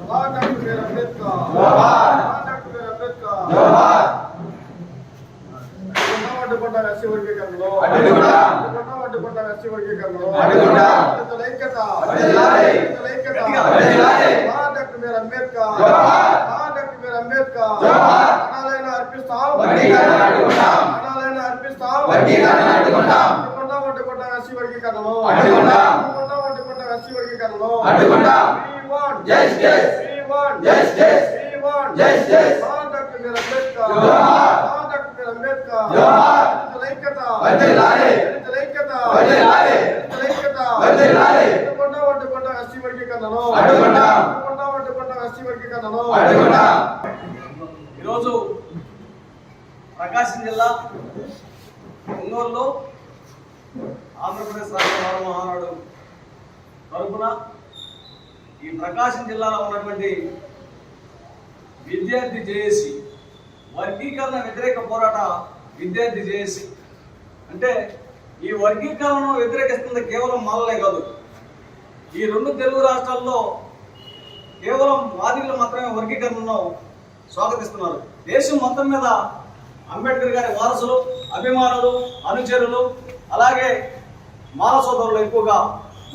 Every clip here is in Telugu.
డాక్టర్ అంబేద్కర్ అడ్డుకుంటా ఎస్సీ వర్గీకరణలో అడ్డుకుంటా ఎస్సీ వర్గీకరణలో ఐక్యత డాక్టర్ అంబేద్కర్ డాక్టర్ అంబేద్కర్ అనాలైన అర్పిస్తాం అనాలైన అర్పిస్తాం అడ్డుకుంటా ఎస్సీ వర్గీకరణలో అడ్డుకుంటా ఎస్సీ వర్గీకరణలో డాక్టర్ అంబేద్కర్ ఈరోజు ప్రకాశం జిల్లా ఒంగోలులో ఆంధ్రప్రదేశ్ రాష్ట్ర భారత మహానాడు తరపున ఈ ప్రకాశం జిల్లాలో ఉన్నటువంటి విద్యార్థి జేఏసీ వర్గీకరణ వ్యతిరేక పోరాట విద్యార్థి జేఏసీ అంటే ఈ వర్గీకరణను వ్యతిరేకిస్తుంది కేవలం మాలలే కాదు. ఈ రెండు తెలుగు రాష్ట్రాల్లో కేవలం వాదికులు మాత్రమే వర్గీకరణను స్వాగతిస్తున్నారు. దేశం మొత్తం మీద అంబేద్కర్ గారి వారసులు, అభిమానులు, అనుచరులు, అలాగే మాల సోదరులు ఎక్కువగా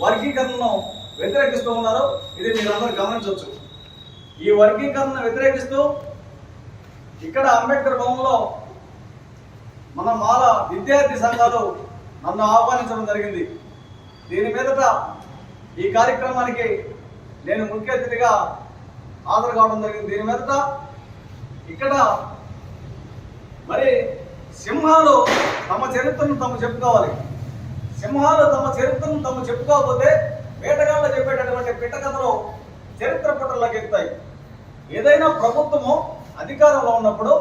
వర్గీకరణను వ్యతిరేకిస్తూ ఉన్నారు. ఇది మీరందరూ గమనించవచ్చు. ఈ వర్గీకరణ వ్యతిరేకిస్తూ ఇక్కడ అంబేద్కర్ భవన్లో మన మాల విద్యార్థి సంఘాలు నన్ను ఆహ్వానించడం జరిగింది. దీని మీదట ఈ కార్యక్రమానికి నేను ముఖ్య అతిథిగా హాజరు కావడం జరిగింది. దీని మీదట ఇక్కడ మరి సింహాలు తమ చరిత్రను తమ చెప్పుకోవాలి. సింహాలు తమ చరిత్రను తమ చెప్పుకోకపోతే వేటగాళ్ళు చెప్పేటటువంటి పిట్టకథలు చరిత్ర పుటల్లోకి ఎక్కుతాయి. ఏదైనా ప్రభుత్వము అధికారంలో ఉన్నప్పుడు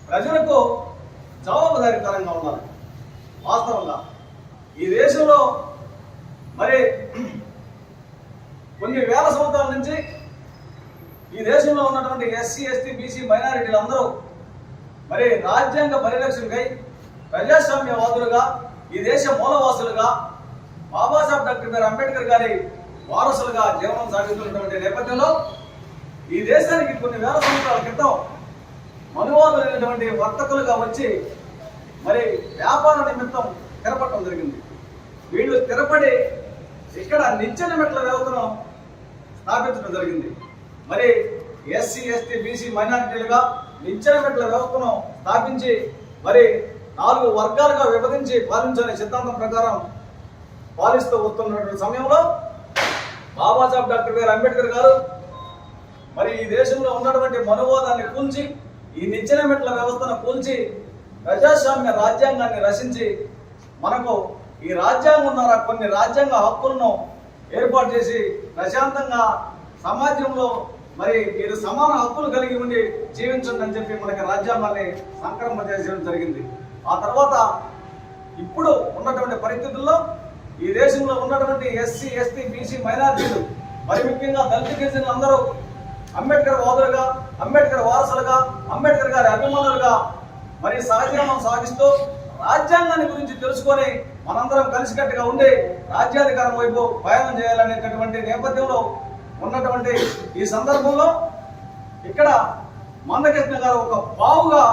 ప్రజలకు జవాబుదారీతనంగా ఉండాలి. వాస్తవంగా ఈ దేశంలో మరి కొన్ని వేల సంవత్సరాల నుంచి ఈ దేశంలో ఉన్నటువంటి ఎస్సీ, ఎస్టీ, బీసీ మైనారిటీలు అందరూ మరి రాజ్యాంగ పరిరక్షణకై ప్రజాస్వామ్యవాదులుగా, ఈ దేశ మూలవాసులుగా, బాబాసాహెబ్ డాక్టర్ అంబేద్కర్ గారి వారసులుగా జీవనం సాగిస్తున్నటువంటి నేపథ్యంలో ఈ దేశానికి కొన్ని వేల సంవత్సరాల క్రితం మనువాదులైనటువంటి వర్తకులుగా వచ్చి మరి వ్యాపార నిమిత్తం స్థిరపడటం జరిగింది. వీళ్ళు స్థిరపడి ఇక్కడ నిచ్చెన మెట్ల వ్యవస్థను స్థాపించడం జరిగింది. మరి ఎస్సీ, ఎస్టీ, బీసీ మైనారిటీలుగా నిచ్చెన మెట్ల వ్యవస్థను స్థాపించి మరి 4 వర్గాలుగా విభజించి పాలించనే సిద్ధాంతం ప్రకారం పాలిస్తూ వస్తున్నటువంటి సమయంలో బాబాసాహెబ్ డాక్టర్ అంబేద్కర్ గారు మరి ఈ దేశంలో ఉన్నటువంటి మనువాదాన్ని కూల్చి, ఈ నిచ్చెన మెట్ల వ్యవస్థను కూల్చి ప్రజాస్వామ్య రాజ్యాంగాన్ని రచించి మనకు ఈ రాజ్యాంగం ద్వారా కొన్ని రాజ్యాంగ హక్కులను ఏర్పాటు చేసి ప్రశాంతంగా సమాజంలో మరి మీరు సమాన హక్కులు కలిగి ఉండి జీవించండి అని చెప్పి మనకి రాజ్యాంగాన్ని సంక్రమింపజేయడం జరిగింది. ఆ తర్వాత ఇప్పుడు ఉన్నటువంటి పరిస్థితుల్లో ఈ దేశంలో ఉన్నటువంటి ఎస్సీ, ఎస్టీ, బీసీ మైనారిటీలు మరి ముఖ్యంగా దళిత గిరిజనులు అందరూ అంబేద్కర్ వాదులుగా, అంబేద్కర్ వారసులుగా, అంబేద్కర్ గారి అభిమానులుగా మరి సహజీవనం సాగిస్తూ రాజ్యాంగాన్ని గురించి తెలుసుకొని మనందరం కలిసికట్టుగా ఉండి రాజ్యాధికారం వైపు ప్రయాణం చేయాలనేటటువంటి నేపథ్యంలో ఉన్నటువంటి ఈ సందర్భంలో ఇక్కడ మందకృష్ణ గారు ఒక పావుగా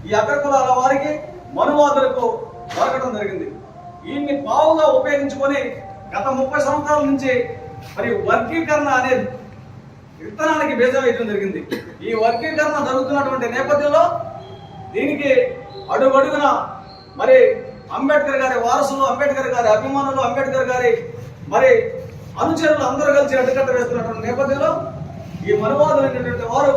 ఈ అగ్రకులాల వారికి, మనువాదులకు దొరకడం జరిగింది. ఈయన్ని పావుగా ఉపయోగించుకొని గత 30 సంవత్సరాల నుంచి మరి వర్గీకరణ అనే విత్తనానికి బీజం వేయడం జరిగింది. ఈ వర్గీకరణ జరుగుతున్నటువంటి నేపథ్యంలో దీనికి అడుగడుగున మరి అంబేద్కర్ గారి వారసులు, అంబేద్కర్ గారి అభిమానులు, అంబేద్కర్ గారి మరి అనుచరులు అందరూ కలిసి అడ్డుకట్ట వేస్తున్నటువంటి నేపథ్యంలో ఈ మనువాదులైనటువంటి వారు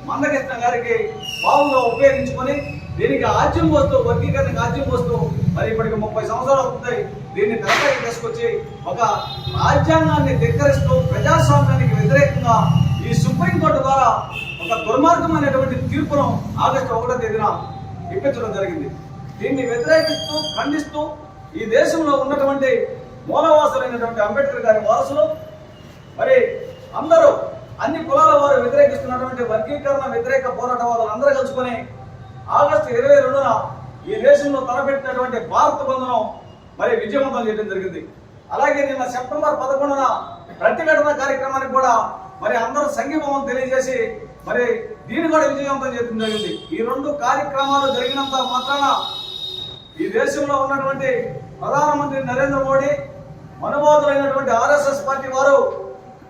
మందకృష్ణ గారికి బావుగా ఉపయోగించుకొని దీనికి ఆజ్యం పోస్తూ, వర్గీకరణకు ఆజ్యం పోస్తూ మరి ఇప్పటికి 30 సంవత్సరాలు అవుతాయి. దీన్ని తెరపైకి తీసుకొచ్చి ఒక రాజ్యాంగాన్ని ధిక్కరిస్తూ ప్రజాస్వామ్యానికి వ్యతిరేకంగా ఈ సుప్రీంకోర్టు ద్వారా ఒక దుర్మార్గమైనటువంటి తీర్పును ఆగస్టు 1వ తేదీన ఇప్పించడం జరిగింది. దీన్ని వ్యతిరేకిస్తూ, ఖండిస్తూ ఈ దేశంలో ఉన్నటువంటి మూలవాసులైనటువంటి అంబేద్కర్ గారి వారసులు మరి అందరూ అన్ని కులాల వారు వ్యతిరేకిస్తున్నటువంటి వర్గీకరణ వ్యతిరేక పోరాటవాదులు అందరూ కలుసుకొని ఆగస్టు 22న ఈ దేశంలో తలపెట్టినటువంటి భారత బంద్ను మరి విజయవంతం చేయడం జరిగింది. అలాగే నిన్న సెప్టెంబర్ 11న ప్రతిఘటన కార్యక్రమానికి కూడా మరి అందరూ సంఘీభావం తెలియజేసి మరి దీన్ని కూడా విజయవంతం చేయడం జరిగింది. ఈ రెండు కార్యక్రమాలు జరిగినంత మాత్రాన ఈ దేశంలో ఉన్నటువంటి ప్రధానమంత్రి నరేంద్ర మోడీ, మనువాదులైనటువంటి RSS పార్టీ వారు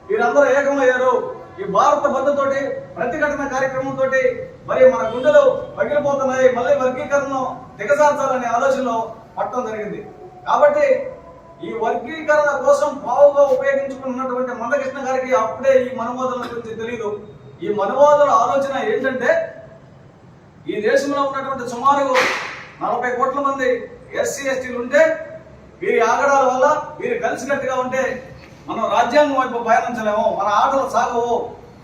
వీరందరూ ఏకమయ్యారు. ఈ భారత బంధుతోటి ప్రతిఘటన కార్యక్రమంతో మరి మన గుండెలు పగిలిపోతున్నాయి, మళ్ళీ వర్గీకరణను దిగజార్చాలనే ఆలోచనలో పట్టడం జరిగింది. కాబట్టి ఈ వర్గీకరణ కోసం పావుగా ఉపయోగించుకున్నటువంటి మందకృష్ణ గారికి అప్పుడే ఈ మనువాదుల గురించి తెలియదు. ఈ మనువాదుల ఆలోచన ఏంటంటే, ఈ దేశంలో ఉన్నటువంటి సుమారు 40 కోట్ల మంది SC STలు ఉంటే వీరి ఆగడాల వల్ల వీరు కలిసికట్టుగా ఉంటే మనం రాజ్యాంగం వైపు పయనించలేము, మన ఆటలు సాగవు,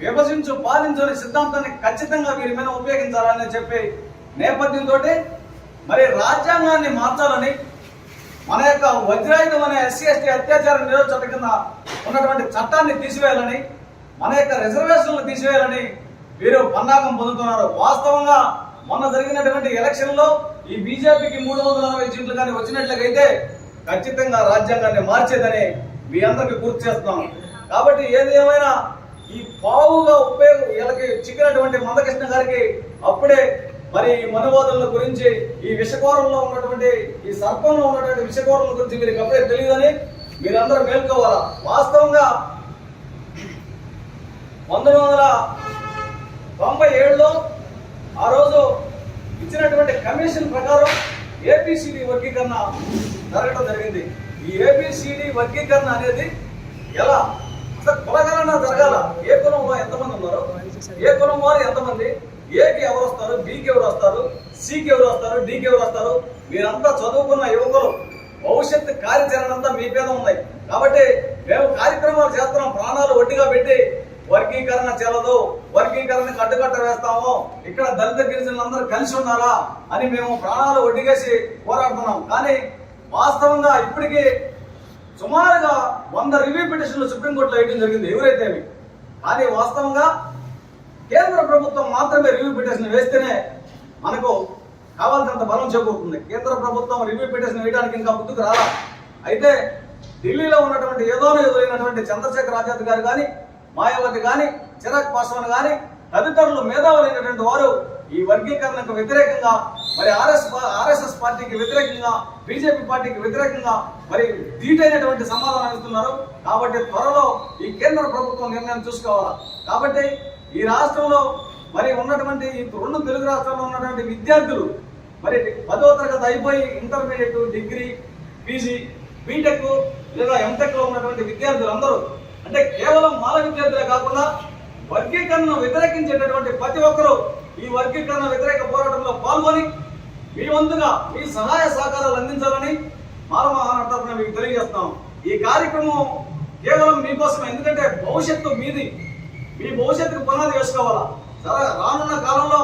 విభజించు పాలించని సిద్ధాంతాన్ని ఖచ్చితంగా వీరి మీద ఉపయోగించాలని చెప్పి నేపథ్యంతో మరి రాజ్యాంగాన్ని మార్చాలని, మన యొక్క వజ్రాయుధం అనే SC ST అత్యాచార నిరోధక చట్టం కింద ఉన్నటువంటి చట్టాన్ని తీసివేయాలని, మన యొక్క రిజర్వేషన్లు తీసివేయాలని వీరు పన్నాగం పొందుతున్నారు. వాస్తవంగా మొన్న జరిగినటువంటి ఎలక్షన్లో ఈ బీజేపీకి 340 సీట్లు కానీ వచ్చినట్లయితే ఖచ్చితంగా రాజ్యాంగాన్ని మార్చేదని మీ అందరికి గుర్తు చేస్తున్నాం. కాబట్టి ఏది ఏమైనా ఈ పావుగా వీళ్ళకి చిక్కినటువంటి మందకృష్ణ గారికి అప్పుడే మరి ఈ మనువాదుల గురించి, ఈ విషకోరంలో ఉన్నటువంటి ఈ సర్పంలో ఉన్నటువంటి విషకోరంల గురించి వీరికి అప్పుడే తెలియదని మీరందరూ మేల్కోవాలా. వాస్తవంగా 1997లో ఆ రోజు ఇచ్చినటువంటి కమిషన్ ప్రకారం ABCD వర్గీకరణ జరగడం జరిగింది. ఈ ABCD వర్గీకరణ అనేది ఎలా అసలు కులగణన జరగాల, ఏ కులంలో ఎంతమంది ఉన్నారు, ఏ కులం వారు ఎంతమంది, Aకి ఎవరు వస్తారు, Bకి ఎవరు వస్తారు, Cకి ఎవరు వస్తారు, Dకి ఎవరు వస్తారు, మీరంతా చదువుకున్న యువకులు, భవిష్యత్తు కార్యాచరణ అంతా మీ మీద ఉన్నాయి. కాబట్టి మేము కార్యక్రమాలు చేస్తున్నాం, ప్రాణాలు ఒట్టిగా పెట్టి వర్గీకరణ చెల్లదు, వర్గీకరణకు అడ్డుకట్ట వేస్తాము, ఇక్కడ దళిత గిరిజనులందరూ కలిసి ఉండాలా అని మేము ప్రాణాలు ఒడ్డిగేసి పోరాడుతున్నాం. కానీ వాస్తవంగా ఇప్పటికీ సుమారుగా 100 రివ్యూ పిటిషన్లు సుప్రీంకోర్టులో వేయడం జరిగింది ఎవరైతే. కానీ వాస్తవంగా కేంద్ర ప్రభుత్వం మాత్రమే రివ్యూ పిటిషన్ వేస్తేనే మనకు కావాల్సినంత బలం చేకూరుతుంది. కేంద్ర ప్రభుత్వం రివ్యూ పిటిషన్ వేయడానికి ఇంకా ముందుకు రాలా. అయితే ఢిల్లీలో ఉన్నటువంటి ఎదురైనటువంటి చంద్రశేఖర్ ఆజాద్ గారు కానీ, మాయావతి కానీ, చిరాగ్ పాస్వాన్ కానీ తదితరులు మేధావులైనటువంటి వారు ఈ వర్గీకరణకు వ్యతిరేకంగా, మరి RSS పార్టీకి వ్యతిరేకంగా, బీజేపీ పార్టీకి వ్యతిరేకంగా మరి ధీటైనటువంటి సమాధానం ఇస్తున్నారు. కాబట్టి త్వరలో ఈ కేంద్ర ప్రభుత్వం నిర్ణయం చూసుకోవాలా. కాబట్టి ఈ రాష్ట్రంలో మరి ఉన్నటువంటి ఈ 2 తెలుగు రాష్ట్రాల్లో ఉన్నటువంటి విద్యార్థులు మరి 10వ తరగతి అయిపోయి ఇంటర్మీడియట్, డిగ్రీ, PG, బీటెక్ లేదా MTech లో ఉన్నటువంటి విద్యార్థులు అందరూ, అంటే కేవలం మాల విద్యార్థులే కాకుండా వర్గీకరణను వ్యతిరేకించేటటువంటి ప్రతి ఒక్కరూ ఈ వర్గీకరణ వ్యతిరేక పోరాటంలో పాల్గొని మీ వంతుగా మీ సహాయ సహకారాలు అందించాలని మాల మహానాడు తరపున మీకు తెలియజేస్తాం. ఈ కార్యక్రమం కేవలం మీకోసమే, ఎందుకంటే భవిష్యత్తు మీది, మీ భవిష్యత్తుకు పునాది వేసుకోవాలా. రానున్న కాలంలో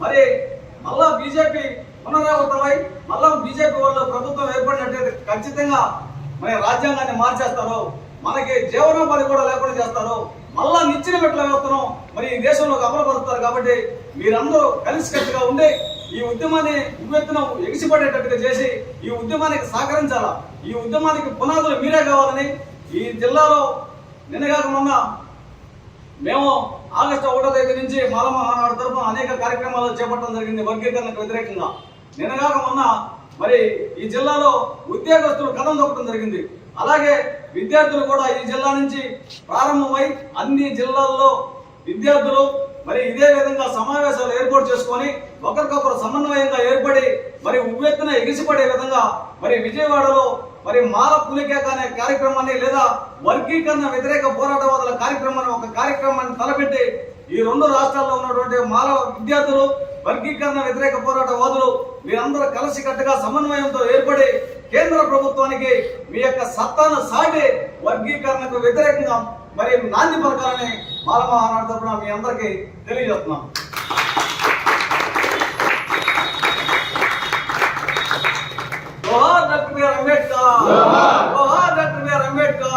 మరి మళ్ళా బీజేపీ పునరావృతమై మళ్ళా బీజేపీ వాళ్ళు ప్రభుత్వం ఏర్పడినట్లయితే ఖచ్చితంగా మరి రాజ్యాంగాన్ని మార్చేస్తారు, మనకి జీవనోపాధి కూడా లేకుండా చేస్తారు, మళ్ళా నిచ్చిన మెట్ల వ్యవస్థను మరి ఈ దేశంలోకి అమలుపరుస్తారు. కాబట్టి మీరందరూ కలిసికట్టుగా ఉండి ఈ ఉద్యమాన్ని ఉవ్వెత్తున ఎగిసిపడేటట్టుగా చేసి ఈ ఉద్యమానికి సహకరించాలా. ఈ ఉద్యమానికి పునాదులు మీరే కావాలని ఈ జిల్లాలో నిన్నగాక మొన్న మేము ఆగస్టు 1వ తేదీ నుంచి మాల మహానాడు తరఫున అనేక కార్యక్రమాలు చేపట్టడం జరిగింది వర్గీకరణకు వ్యతిరేకంగా. నిన్నగాక మొన్న మరి ఈ జిల్లాలో ఉద్యోగస్తులు కథం తొక్కడం జరిగింది. అలాగే విద్యార్థులు కూడా ఈ జిల్లా నుంచి ప్రారంభమై అన్ని జిల్లాల్లో విద్యార్థులు మరి ఇదే విధంగా సమావేశాలు ఏర్పాటు చేసుకొని ఒకరికొకరు సమన్వయంగా ఏర్పడి మరి ఉవ్వెత్తున ఎగిసిపడే విధంగా మరి విజయవాడలో మరి మాల పులికేక అనే కార్యక్రమాన్ని లేదా వర్గీకరణ వ్యతిరేక పోరాటవాదుల కార్యక్రమాన్ని ఒక కార్యక్రమాన్ని తలపెట్టి ఈ 2 రాష్ట్రాల్లో ఉన్నటువంటి మాల విద్యార్థులు, వర్గీకరణ వ్యతిరేక పోరాటవాదులు మీరందరూ కలిసికట్టుగా సమన్వయంతో ఏర్పడి కేంద్ర ప్రభుత్వానికి మీ యొక్క సత్తాను సాటి వర్గీకరణకు వ్యతిరేకంగా మరి నాంది పలకాలని మాల మహానాడు తరపున మీ అందరికీ తెలియజేస్తున్నాం. జోహార్ డాక్టర్ బిఆర్ అంబేద్కర్, జోహార్ డాక్టర్ బిఆర్ అంబేద్కర్.